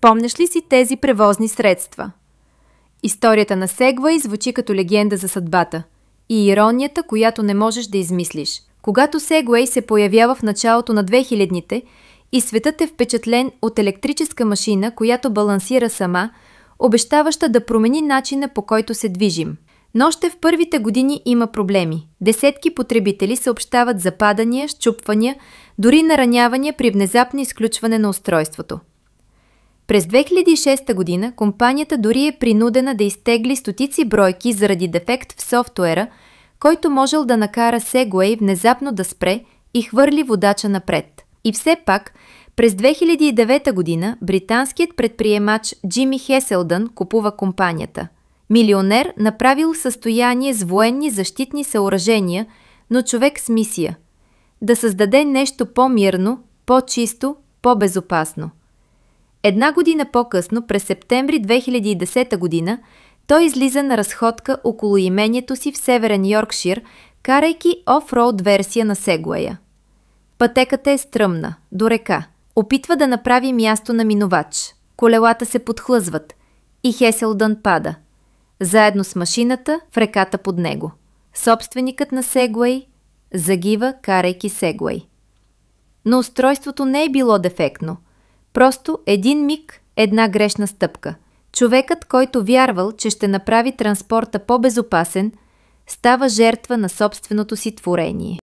Спомняш ли си тези превозни средства? Историята на Сегвей звучи като легенда за съдбата и иронията, която не можеш да измислиш. Когато Сегвей се появява в началото на 2000-те и светът е впечатлен от електрическа машина, която балансира сама, обещаваща да промени начина, по който се движим. Но още в първите години има проблеми. Десетки потребители съобщават за падания, счупвания, дори наранявания при внезапно изключване на устройството. През 2006 година компанията дори е принудена да изтегли стотици бройки заради дефект в софтуера, който можел да накара Сегвей внезапно да спре и хвърли водача напред. И все пак, през 2009 година британският предприемач Джими Хеселдън купува компанията. Милионер, направил състояние с военни защитни съоръжения, но човек с мисия – да създаде нещо по-мирно, по-чисто, по-безопасно. Една година по-късно, през септември 2010 година, той излиза на разходка около имението си в Северен Йоркшир, карайки офроуд версия на Сегвея. Пътеката е стръмна, до река. Опитва да направи място на минувач. Колелата се подхлъзват и Хеселдън пада. Заедно с машината в реката под него. Собственикът на Сегвей загива, карайки Сегвей. Но устройството не е било дефектно. Просто един миг, една грешна стъпка. Човекът, който вярвал, че ще направи транспорта по-безопасен, става жертва на собственото си творение.